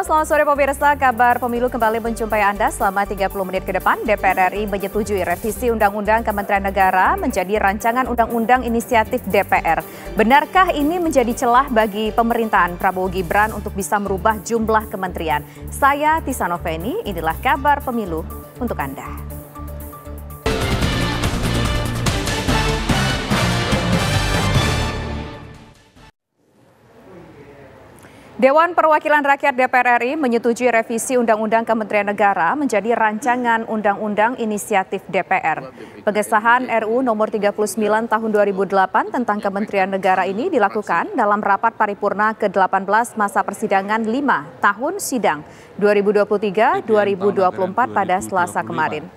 Halo, selamat sore pemirsa. Kabar Pemilu kembali menjumpai Anda selama 30 menit ke depan. DPR RI menyetujui revisi Undang-Undang Kementerian Negara menjadi rancangan Undang-Undang Inisiatif DPR. Benarkah ini menjadi celah bagi pemerintahan Prabowo Gibran untuk bisa merubah jumlah kementerian? Saya Tisa Noveni, inilah Kabar Pemilu untuk Anda. Dewan Perwakilan Rakyat DPR RI menyetujui revisi Undang-Undang Kementerian Negara menjadi rancangan Undang-Undang Inisiatif DPR. Pengesahan RU nomor 39 tahun 2008 tentang Kementerian Negara ini dilakukan dalam rapat paripurna ke-18 masa persidangan 5 tahun sidang 2023-2024 pada Selasa kemarin.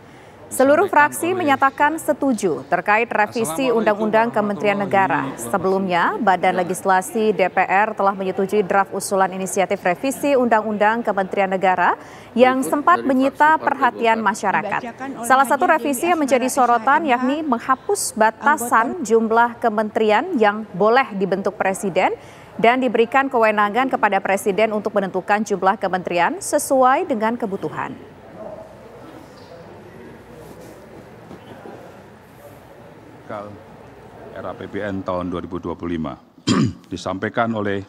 Seluruh fraksi menyatakan setuju terkait revisi Undang-Undang Kementerian Negara. Sebelumnya, Badan Legislasi DPR telah menyetujui draft usulan inisiatif revisi Undang-Undang Kementerian Negara yang sempat menyita perhatian masyarakat. Salah satu revisi yang menjadi sorotan yakni menghapus batasan jumlah kementerian yang boleh dibentuk Presiden dan diberikan kewenangan kepada Presiden untuk menentukan jumlah kementerian sesuai dengan kebutuhan. RAPBN tahun 2025 disampaikan oleh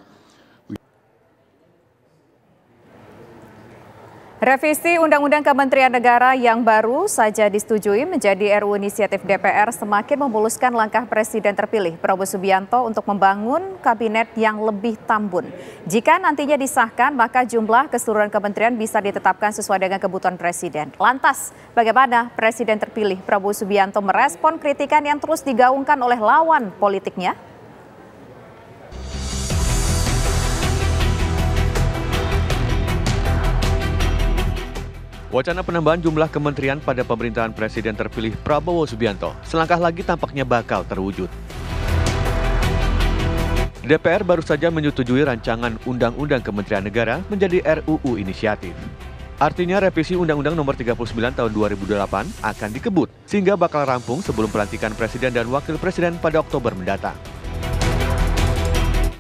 Revisi Undang-Undang Kementerian Negara yang baru saja disetujui menjadi RUU Inisiatif DPR semakin memuluskan langkah Presiden terpilih Prabowo Subianto untuk membangun kabinet yang lebih tambun. Jika nantinya disahkan, maka jumlah keseluruhan kementerian bisa ditetapkan sesuai dengan kebutuhan Presiden. Lantas, bagaimana Presiden terpilih Prabowo Subianto merespon kritikan yang terus digaungkan oleh lawan politiknya? Wacana penambahan jumlah kementerian pada pemerintahan Presiden terpilih Prabowo Subianto selangkah lagi tampaknya bakal terwujud. DPR baru saja menyetujui rancangan Undang-Undang Kementerian Negara menjadi RUU Inisiatif. Artinya revisi Undang-Undang Nomor 39 Tahun 2008 akan dikebut sehingga bakal rampung sebelum pelantikan Presiden dan Wakil Presiden pada Oktober mendatang.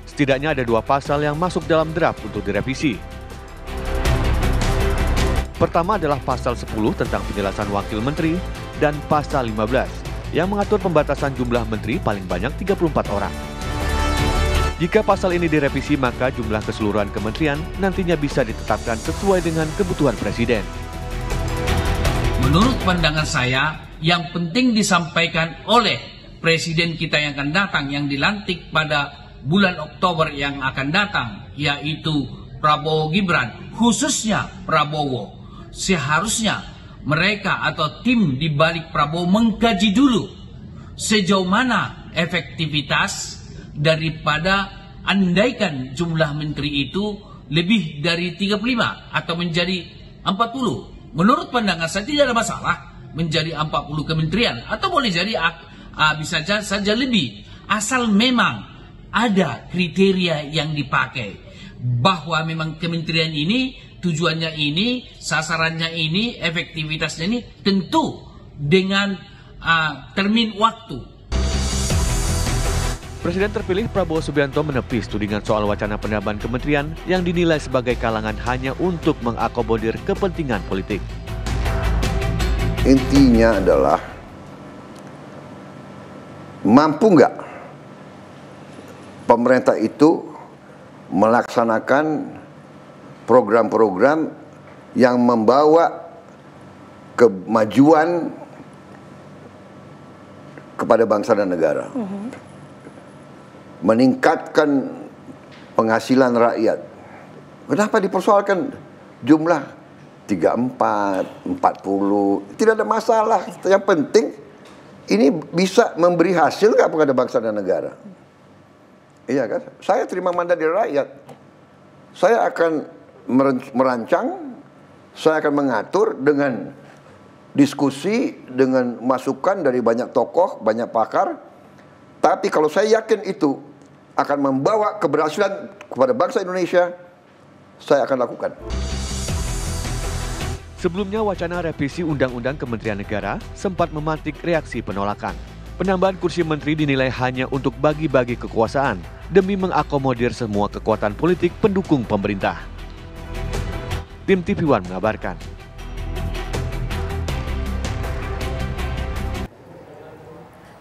Setidaknya ada 2 pasal yang masuk dalam draft untuk direvisi. Pertama adalah pasal 10 tentang penjelasan wakil menteri dan pasal 15 yang mengatur pembatasan jumlah menteri paling banyak 34 orang. Jika pasal ini direvisi, maka jumlah keseluruhan kementerian nantinya bisa ditetapkan sesuai dengan kebutuhan Presiden. Menurut pandangan saya, yang penting disampaikan oleh Presiden kita yang akan datang, yang dilantik pada bulan Oktober yang akan datang, yaitu Prabowo Gibran, khususnya Prabowo. Seharusnya mereka atau tim di balik Prabowo mengkaji dulu sejauh mana efektivitas daripada andaikan jumlah menteri itu lebih dari 35 atau menjadi 40. Menurut pandangan saya tidak ada masalah menjadi 40 kementerian atau boleh jadi bisa saja lebih, asal memang ada kriteria yang dipakai bahwa memang kementerian ini tujuannya ini, sasarannya ini, efektivitasnya ini tentu dengan termin waktu. Presiden terpilih Prabowo Subianto menepis tudingan soal wacana penambahan kementerian yang dinilai sebagai kalangan hanya untuk mengakomodir kepentingan politik. Intinya adalah mampu nggak pemerintah itu melaksanakan program-program yang membawa kemajuan kepada bangsa dan negara. Meningkatkan penghasilan rakyat. Kenapa dipersoalkan jumlah 34, 40? Tidak ada masalah. Yang penting ini bisa memberi hasil nggak kepada bangsa dan negara. Iya kan? Saya terima mandat dari rakyat. Saya akan merancang, saya akan mengatur dengan diskusi, dengan masukan dari banyak tokoh, banyak pakar. Tapi kalau saya yakin itu akan membawa keberhasilan kepada bangsa Indonesia, saya akan lakukan. Sebelumnya wacana revisi Undang-Undang Kementerian Negara sempat memantik reaksi penolakan. Penambahan kursi menteri dinilai hanya untuk bagi-bagi kekuasaan demi mengakomodir semua kekuatan politik pendukung pemerintah. Tim TV One mengabarkan.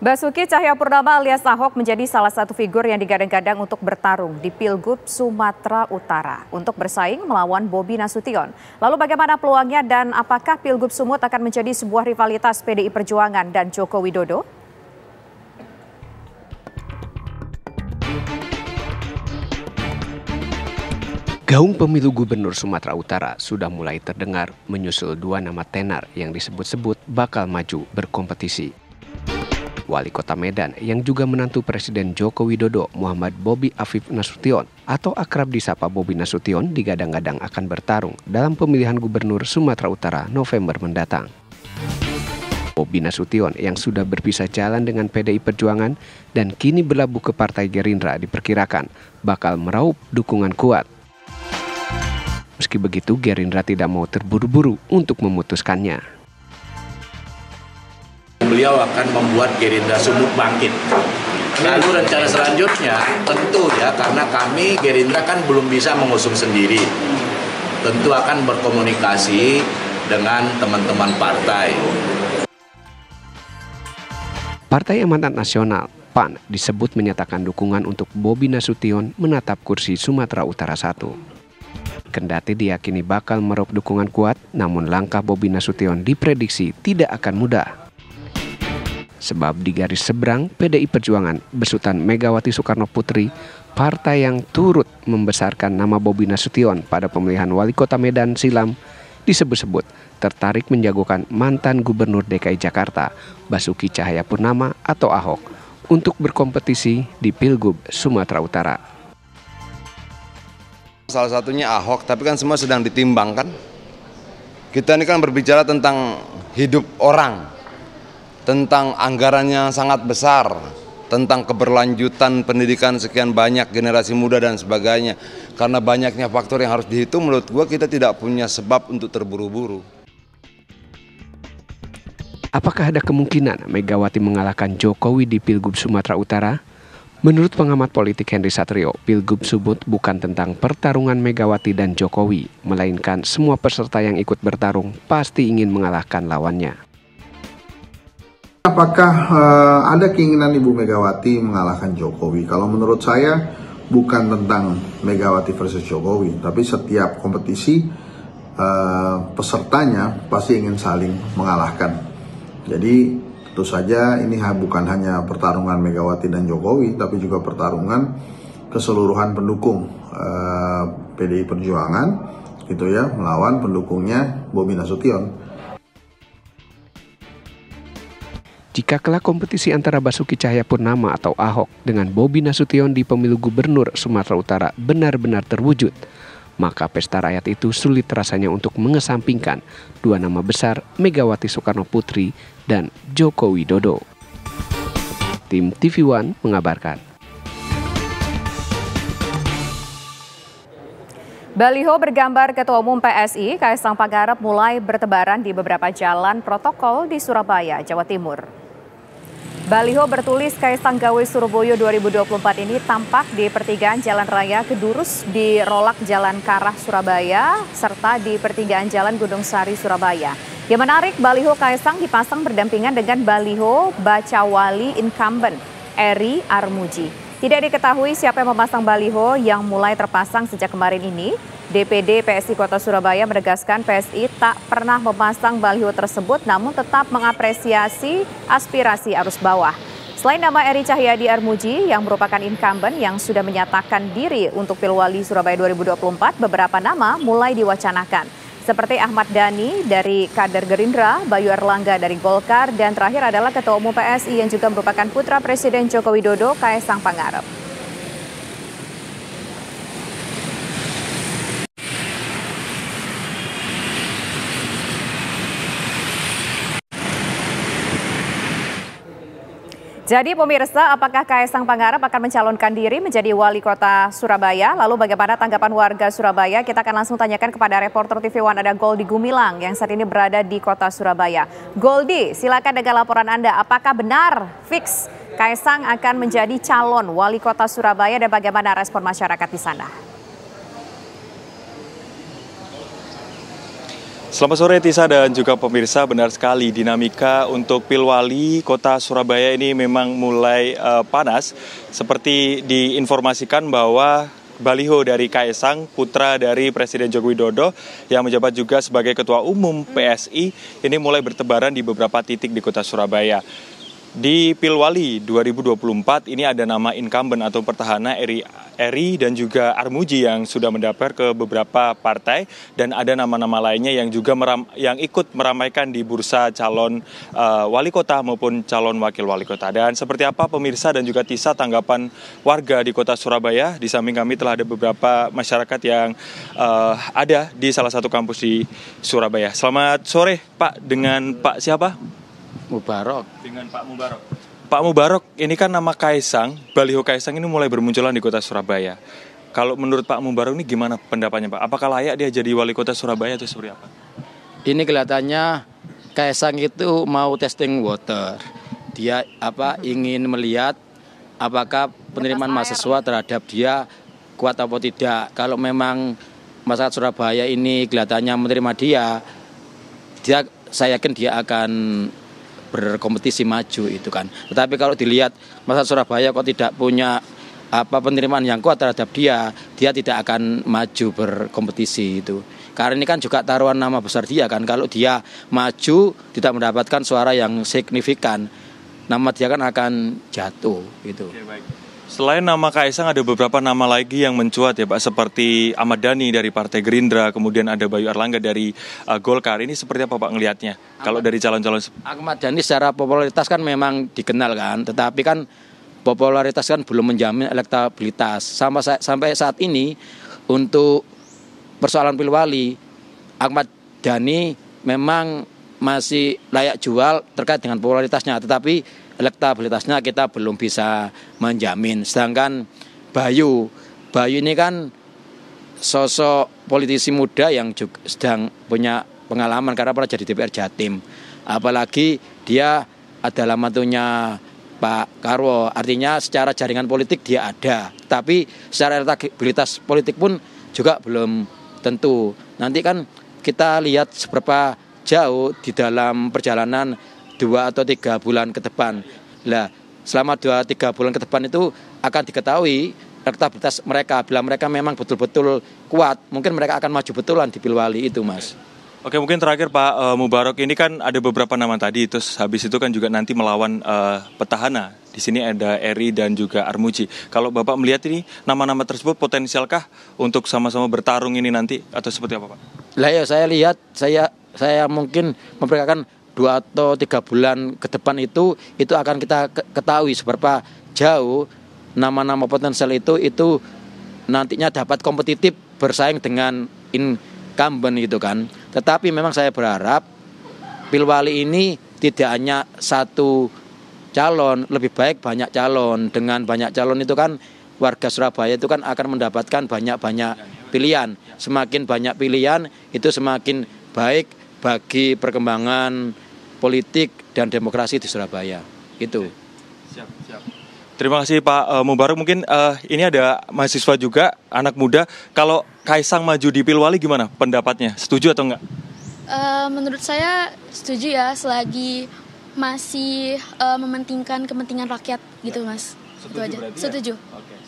Basuki Cahayapurnama alias Ahok menjadi salah satu figur yang digadang-gadang untuk bertarung di Pilgub Sumatera Utara untuk bersaing melawan Bobi Nasution. Lalu bagaimana peluangnya dan apakah Pilgub Sumut akan menjadi sebuah rivalitas PDI Perjuangan dan Joko Widodo? Gaung pemilu Gubernur Sumatera Utara sudah mulai terdengar menyusul dua nama tenar yang disebut-sebut bakal maju berkompetisi. Wali Kota Medan yang juga menantu Presiden Joko Widodo, Muhammad Bobi Afif Nasution atau akrab disapa Bobi Nasution, digadang-gadang akan bertarung dalam pemilihan Gubernur Sumatera Utara November mendatang. Bobi Nasution yang sudah berpisah jalan dengan PDI Perjuangan dan kini berlabuh ke Partai Gerindra diperkirakan bakal meraup dukungan kuat. Meski begitu, Gerindra tidak mau terburu-buru untuk memutuskannya. Beliau akan membuat Gerindra Sumut bangkit. Lalu rencana selanjutnya tentu ya, karena kami Gerindra kan belum bisa mengusung sendiri. Tentu akan berkomunikasi dengan teman-teman partai. Partai Amanat Nasional (PAN) disebut menyatakan dukungan untuk Bobi Nasution menatap kursi Sumatera Utara 1. Kendati diyakini bakal meraup dukungan kuat, namun langkah Bobi Nasution diprediksi tidak akan mudah. Sebab di garis seberang PDI Perjuangan besutan Megawati Soekarno Putri, partai yang turut membesarkan nama Bobi Nasution pada pemilihan Wali Kota Medan silam, disebut-sebut tertarik menjagokan mantan Gubernur DKI Jakarta, Basuki Cahayapurnama atau Ahok, untuk berkompetisi di Pilgub Sumatera Utara. Salah satunya Ahok, tapi kan semua sedang ditimbangkan. Kita ini kan berbicara tentang hidup orang, tentang anggarannya sangat besar, tentang keberlanjutan pendidikan sekian banyak generasi muda dan sebagainya. Karena banyaknya faktor yang harus dihitung, menurut gua kita tidak punya sebab untuk terburu-buru. Apakah ada kemungkinan Megawati mengalahkan Jokowi di Pilgub Sumatera Utara? Menurut pengamat politik Henry Satrio, Pilgub Sumut bukan tentang pertarungan Megawati dan Jokowi, melainkan semua peserta yang ikut bertarung pasti ingin mengalahkan lawannya. Apakah ada keinginan Ibu Megawati mengalahkan Jokowi? Kalau menurut saya bukan tentang Megawati versus Jokowi, tapi setiap kompetisi pesertanya pasti ingin saling mengalahkan. Jadi tentu saja ini bukan hanya pertarungan Megawati dan Jokowi, tapi juga pertarungan keseluruhan pendukung PDI Perjuangan, gitu ya, melawan pendukungnya Bobi Nasution. Jika kelak kompetisi antara Basuki Cahayapurnama atau Ahok dengan Bobi Nasution di pemilu Gubernur Sumatera Utara benar-benar terwujud, maka pesta rakyat itu sulit rasanya untuk mengesampingkan dua nama besar Megawati Soekarno Putri dan Joko Widodo. Tim TV One mengabarkan. Baliho bergambar Ketua Umum PSI Kaisang Pangarep mulai bertebaran di beberapa jalan protokol di Surabaya, Jawa Timur. Baliho bertulis Kaisang Gawe Surabaya 2024 ini tampak di pertigaan Jalan Raya Kedurus, di Rolak Jalan Karah Surabaya, serta di pertigaan Jalan Gunung Sari Surabaya. Yang menarik, baliho Kaisang dipasang berdampingan dengan baliho Bacawali incumbent Eri Armuji. Tidak diketahui siapa yang memasang baliho yang mulai terpasang sejak kemarin ini. DPD PSI Kota Surabaya menegaskan PSI tak pernah memasang baliho tersebut, namun tetap mengapresiasi aspirasi arus bawah. Selain nama Eri Cahyadi Armuji yang merupakan incumbent yang sudah menyatakan diri untuk Pilwali Surabaya 2024, beberapa nama mulai diwacanakan. Seperti Ahmad Dhani dari kader Gerindra, Bayu Erlangga dari Golkar, dan terakhir adalah Ketua Umum PSI yang juga merupakan putra Presiden Joko Widodo, Kaisang Pangarep. Jadi pemirsa, apakah Kaisang Pangarep akan mencalonkan diri menjadi wali kota Surabaya? Lalu bagaimana tanggapan warga Surabaya? Kita akan langsung tanyakan kepada reporter TV One, ada Goldi Gumilang yang saat ini berada di kota Surabaya. Goldi, silakan dengan laporan Anda. Apakah benar fix Kaisang akan menjadi calon wali kota Surabaya dan bagaimana respon masyarakat di sana? Selamat sore Tisa dan juga pemirsa, benar sekali dinamika untuk Pilwali Kota Surabaya ini memang mulai panas. Seperti diinformasikan bahwa baliho dari Kaisang, putra dari Presiden Joko Widodo yang menjabat juga sebagai Ketua Umum PSI, ini mulai bertebaran di beberapa titik di Kota Surabaya. Di Pilwali 2024 ini ada nama incumbent atau petahana Eri dan juga Armuji yang sudah mendaftar ke beberapa partai, dan ada nama-nama lainnya yang juga yang ikut meramaikan di bursa calon wali kota maupun calon wakil wali kota. Dan seperti apa pemirsa dan juga Tisa tanggapan warga di Kota Surabaya? Di samping kami telah ada beberapa masyarakat yang ada di salah satu kampus di Surabaya. Selamat sore Pak, dengan Pak siapa? Mubarok. Dengan Pak Mubarok. Pak Mubarok, ini kan nama Kaisang, baliho Kaisang ini mulai bermunculan di Kota Surabaya. Kalau menurut Pak Mubarok ini gimana pendapatnya Pak? Apakah layak dia jadi wali kota Surabaya atau seperti apa? Ini kelihatannya Kaisang itu mau testing water. Dia ingin melihat apakah penerimaan mahasiswa terhadap dia kuat atau tidak. Kalau memang masyarakat Surabaya ini kelihatannya menerima dia, saya yakin dia akan berkompetisi maju itu kan. Tetapi kalau dilihat masyarakat Surabaya kok tidak punya penerimaan yang kuat terhadap dia tidak akan maju berkompetisi itu. Karena ini kan juga taruhan nama besar dia kan. Kalau dia maju tidak mendapatkan suara yang signifikan, nama dia kan akan jatuh gitu. Oke, baik. Selain nama Kaisang ada beberapa nama lagi yang mencuat ya Pak, seperti Ahmad Dhani dari Partai Gerindra, kemudian ada Bayu Erlangga dari Golkar. Ini seperti apa Pak ngelihatnya? Kalau dari calon-calon Ahmad Dhani secara popularitas kan memang dikenal kan, tetapi kan popularitas kan belum menjamin elektabilitas. Sampai saat ini untuk persoalan Pilwali, Ahmad Dhani memang masih layak jual terkait dengan popularitasnya, tetapi elektabilitasnya kita belum bisa menjamin. Sedangkan Bayu ini kan sosok politisi muda yang juga sedang punya pengalaman karena pernah jadi DPR Jatim. Apalagi dia adalah mantunya Pak Karwo, artinya secara jaringan politik dia ada, tapi secara elektabilitas politik pun juga belum tentu. Nanti kan kita lihat seberapa jauh di dalam perjalanan 2 atau 3 bulan ke depan. Nah, selama 2-3 bulan ke depan itu akan diketahui elektabilitas mereka. Bila mereka memang betul-betul kuat, mungkin mereka akan maju betulan di Pilwali itu, Mas. Oke, mungkin terakhir Pak Mubarok, ini kan ada beberapa nama tadi, terus habis itu kan juga nanti melawan petahana. Di sini ada Eri dan juga Armuji. Kalau Bapak melihat ini nama-nama tersebut potensialkah untuk sama-sama bertarung ini nanti atau seperti apa Pak? Lah ya, saya lihat saya mungkin memperkirakan 2 atau 3 bulan ke depan itu akan kita ketahui seberapa jauh nama-nama potensial itu nantinya dapat kompetitif bersaing dengan incumbent gitu kan. Tetapi memang saya berharap Pilwali ini tidak hanya satu calon, lebih baik banyak calon. Dengan banyak calon itu kan warga Surabaya itu kan akan mendapatkan banyak-banyak pilihan. Semakin banyak pilihan itu semakin baik bagi perkembangan politik dan demokrasi di Surabaya. Itu. Siap. Terima kasih Pak Mubarok. Mungkin ini ada mahasiswa juga, anak muda. Kalau Kaisang maju di Pilwali gimana pendapatnya? Setuju atau enggak? Menurut saya setuju ya, selagi masih mementingkan kepentingan rakyat gitu Mas. Itu aja. Setuju.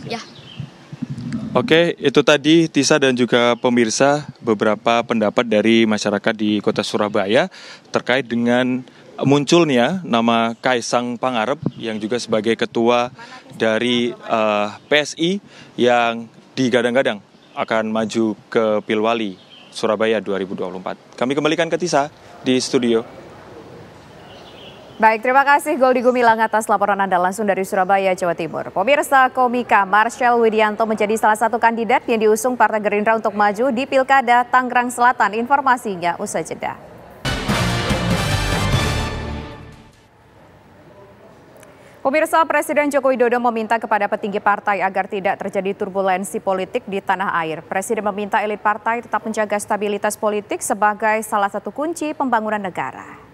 Ya. Oke, itu tadi Tisa dan juga pemirsa beberapa pendapat dari masyarakat di Kota Surabaya terkait dengan munculnya nama Kaisang Pangarep yang juga sebagai ketua dari PSI yang digadang-gadang akan maju ke Pilwali Surabaya 2024. Kami kembalikan ke Tisa di studio. Baik, terima kasih Goldi Gumilang atas laporan Anda langsung dari Surabaya, Jawa Timur. Pemirsa, komika Marshall Widianto menjadi salah satu kandidat yang diusung Partai Gerindra untuk maju di Pilkada Tangerang Selatan. Informasinya usai jeda. Pemirsa, Presiden Joko Widodo meminta kepada petinggi partai agar tidak terjadi turbulensi politik di tanah air. Presiden meminta elit partai tetap menjaga stabilitas politik sebagai salah satu kunci pembangunan negara.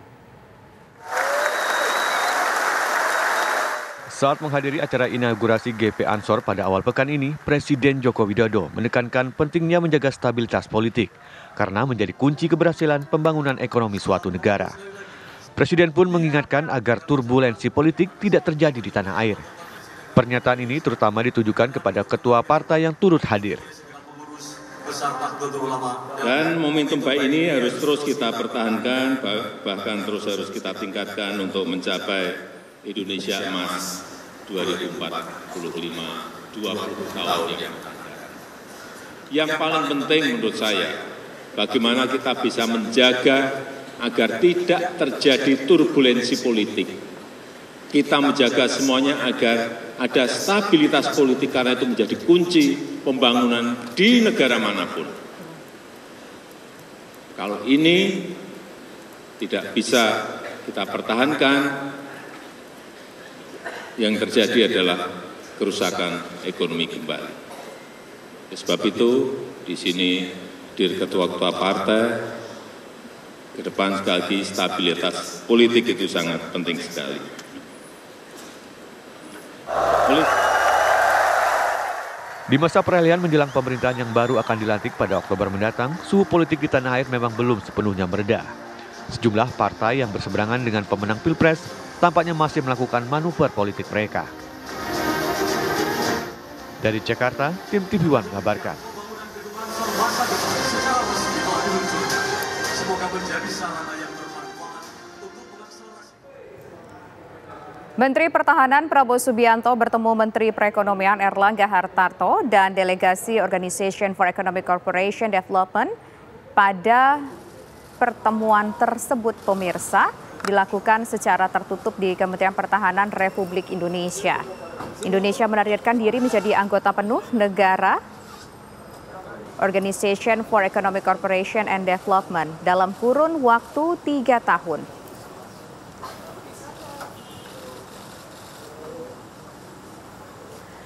Saat menghadiri acara inaugurasi GP Ansor pada awal pekan ini, Presiden Joko Widodo menekankan pentingnya menjaga stabilitas politik karena menjadi kunci keberhasilan pembangunan ekonomi suatu negara. Presiden pun mengingatkan agar turbulensi politik tidak terjadi di tanah air. Pernyataan ini terutama ditujukan kepada ketua partai yang turut hadir. Dan momentum baik ini harus terus kita pertahankan, bahkan terus harus kita tingkatkan untuk mencapai Indonesia Emas 2045, 20 tahun yang akan datang. Yang paling penting menurut saya, bagaimana kita bisa menjaga agar tidak terjadi turbulensi politik. Kita menjaga semuanya agar ada stabilitas politik karena itu menjadi kunci pembangunan di negara manapun. Kalau ini tidak bisa kita pertahankan, yang terjadi adalah kerusakan ekonomi kembali. Sebab itu, di sini ketua-ketua partai, ke depan sekali lagi stabilitas politik itu sangat penting sekali. Di masa peralihan menjelang pemerintahan yang baru akan dilantik pada Oktober mendatang, suhu politik di tanah air memang belum sepenuhnya mereda. Sejumlah partai yang berseberangan dengan pemenang Pilpres tampaknya masih melakukan manuver politik mereka. Dari Jakarta, tim TV One mengabarkan. Menteri Pertahanan Prabowo Subianto bertemu Menteri Perekonomian Erlangga Hartarto dan delegasi Organization for Economic Cooperation Development. Pada pertemuan tersebut, pemirsa, dilakukan secara tertutup di Kementerian Pertahanan Republik Indonesia. Indonesia menargetkan diri menjadi anggota penuh negara Organization for Economic Cooperation and Development dalam kurun waktu 3 tahun.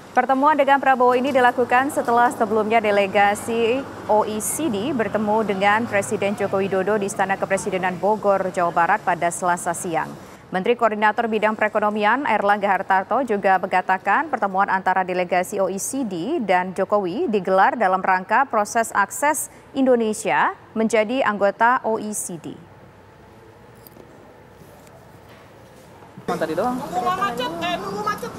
Pertemuan dengan Prabowo ini dilakukan setelah sebelumnya delegasi OECD bertemu dengan Presiden Joko Widodo di Istana Kepresidenan Bogor, Jawa Barat pada Selasa siang. Menteri Koordinator Bidang Perekonomian Erlangga Hartarto juga mengatakan pertemuan antara delegasi OECD dan Jokowi digelar dalam rangka proses akses Indonesia menjadi anggota OECD. Tadi doang. Nunggu macet.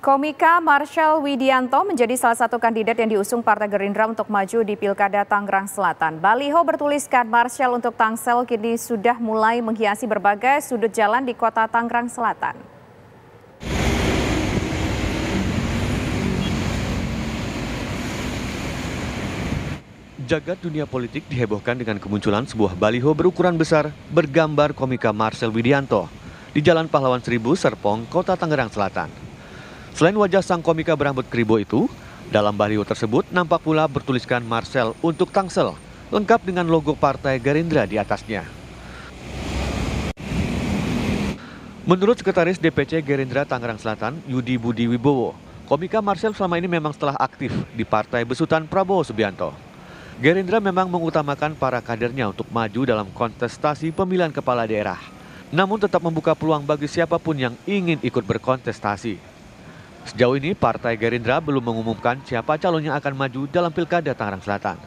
Komika Marshall Widianto menjadi salah satu kandidat yang diusung Partai Gerindra untuk maju di Pilkada Tangerang Selatan. Baliho bertuliskan Marshall untuk Tangsel kini sudah mulai menghiasi berbagai sudut jalan di kota Tangerang Selatan. Jagat dunia politik dihebohkan dengan kemunculan sebuah baliho berukuran besar bergambar komika Marshall Widianto di Jalan Pahlawan Seribu, Serpong, Kota Tangerang Selatan. Selain wajah sang komika berambut kribo itu, dalam baliho tersebut nampak pula bertuliskan Marshall untuk Tangsel, lengkap dengan logo Partai Gerindra di atasnya. Menurut Sekretaris DPC Gerindra Tangerang Selatan, Yudi Budi Wibowo, komika Marshall selama ini memang setelah aktif di Partai Besutan Prabowo Subianto. Gerindra memang mengutamakan para kadernya untuk maju dalam kontestasi pemilihan kepala daerah, namun tetap membuka peluang bagi siapapun yang ingin ikut berkontestasi. Sejauh ini Partai Gerindra belum mengumumkan siapa calon yang akan maju dalam Pilkada Tangerang Selatan.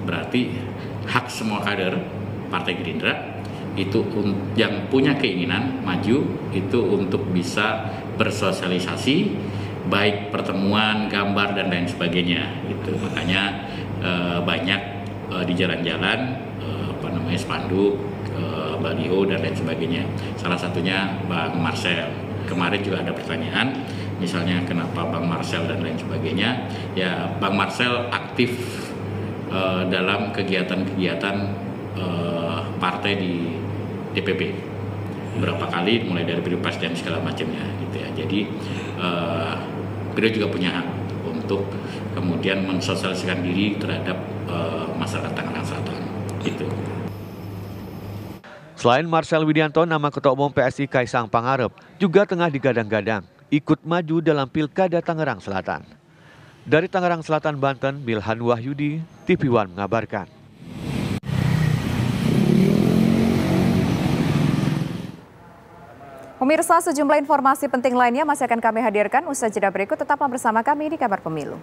Berarti hak semua kader Partai Gerindra itu yang punya keinginan maju itu untuk bisa bersosialisasi, baik pertemuan, gambar dan lain sebagainya. Itu makanya banyak di jalan-jalan spanduk, baliho dan lain sebagainya. Salah satunya Bang Marshall. Kemarin juga ada pertanyaan, misalnya kenapa Bang Marshall dan lain sebagainya. Ya, Bang Marshall aktif dalam kegiatan-kegiatan partai di DPP. Berapa kali, mulai dari Pilpres dan segala macamnya, gitu ya. Jadi beliau juga punya hak untuk kemudian mensosialisasikan diri terhadap masyarakat Tangerang Selatan. Gitu. Selain Marshall Widianto, nama Ketua Umum PSI Kaisang Pangarep juga tengah digadang-gadang ikut maju dalam Pilkada Tangerang Selatan. Dari Tangerang Selatan, Banten, Milhan Wahyudi, TV One mengabarkan. Pemirsa, sejumlah informasi penting lainnya masih akan kami hadirkan usai jeda berikut. Tetaplah bersama kami di Kabar Pemilu.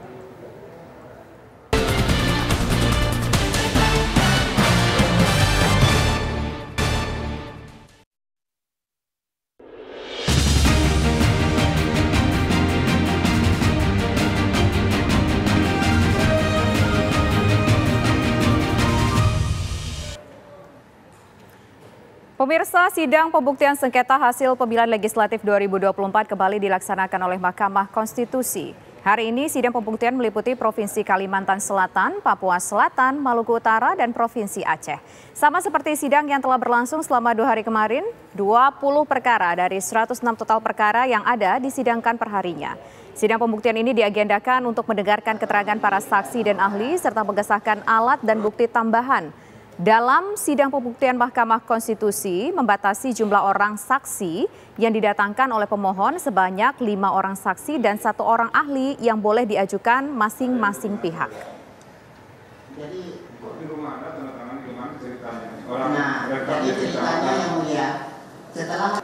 Pemirsa, sidang pembuktian sengketa hasil pemilihan legislatif 2024 kembali dilaksanakan oleh Mahkamah Konstitusi. Hari ini sidang pembuktian meliputi Provinsi Kalimantan Selatan, Papua Selatan, Maluku Utara, dan Provinsi Aceh. Sama seperti sidang yang telah berlangsung selama 2 hari kemarin, 20 perkara dari 106 total perkara yang ada disidangkan perharinya. Sidang pembuktian ini diagendakan untuk mendengarkan keterangan para saksi dan ahli serta mengesahkan alat dan bukti tambahan. Dalam sidang pembuktian Mahkamah Konstitusi membatasi jumlah orang saksi yang didatangkan oleh pemohon sebanyak 5 orang saksi dan 1 orang ahli yang boleh diajukan masing-masing pihak. Jadi ceritanya yang mulia, setelah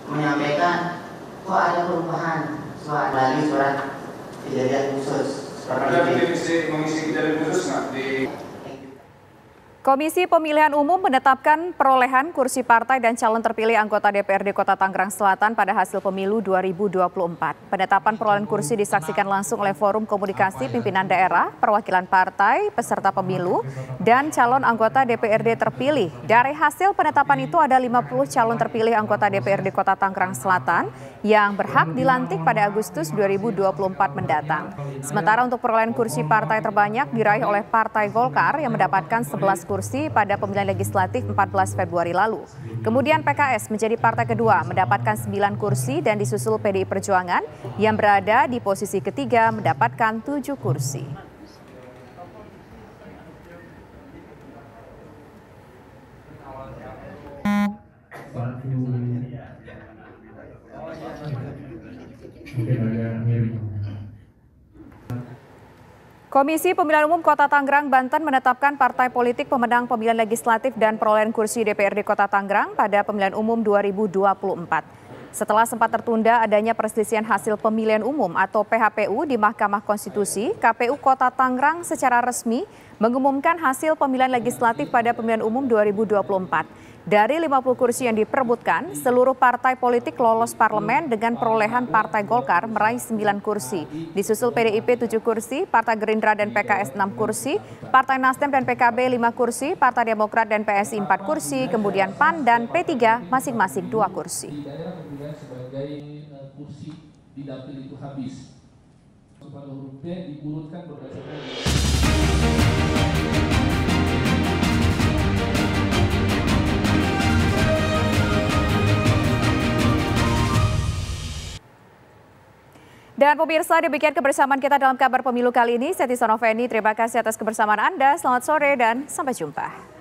menyampaikan kok ada perubahan melalui surat kejadian khusus. Ada mengisi kejadian khusus nggak di... Komisi Pemilihan Umum menetapkan perolehan kursi partai dan calon terpilih anggota DPRD Kota Tangerang Selatan pada hasil pemilu 2024. Penetapan perolehan kursi disaksikan langsung oleh Forum Komunikasi Pimpinan Daerah, perwakilan partai, peserta pemilu, dan calon anggota DPRD terpilih. Dari hasil penetapan itu ada 50 calon terpilih anggota DPRD Kota Tangerang Selatan yang berhak dilantik pada Agustus 2024 mendatang. Sementara untuk perolehan kursi partai terbanyak diraih oleh Partai Golkar yang mendapatkan 11 kursi pada pemilihan legislatif 14 Februari lalu. Kemudian PKS menjadi partai kedua mendapatkan 9 kursi dan disusul PDI Perjuangan yang berada di posisi ketiga mendapatkan 7 kursi. Komisi Pemilihan Umum Kota Tangerang, Banten menetapkan partai politik pemenang pemilihan legislatif dan perolehan kursi DPRD Kota Tangerang pada pemilihan umum 2024. Setelah sempat tertunda adanya perselisihan hasil pemilihan umum atau PHPU di Mahkamah Konstitusi, KPU Kota Tangerang secara resmi mengumumkan hasil pemilihan legislatif pada pemilihan umum 2024. Dari 50 kursi yang diperebutkan, seluruh partai politik lolos parlemen dengan perolehan Partai Golkar meraih 9 kursi. Disusul PDIP 7 kursi, Partai Gerindra dan PKS 6 kursi, Partai Nasdem dan PKB 5 kursi, Partai Demokrat dan PSI 4 kursi, kemudian PAN dan P3 masing-masing 2 kursi. Sebagai kursi di dapil itu habis. Pada huruf D diurutkan berdasarkan Dan pemirsa, demikian kebersamaan kita dalam Kabar Pemilu kali ini. Saya Tisa Noveni, terima kasih atas kebersamaan Anda. Selamat sore dan sampai jumpa.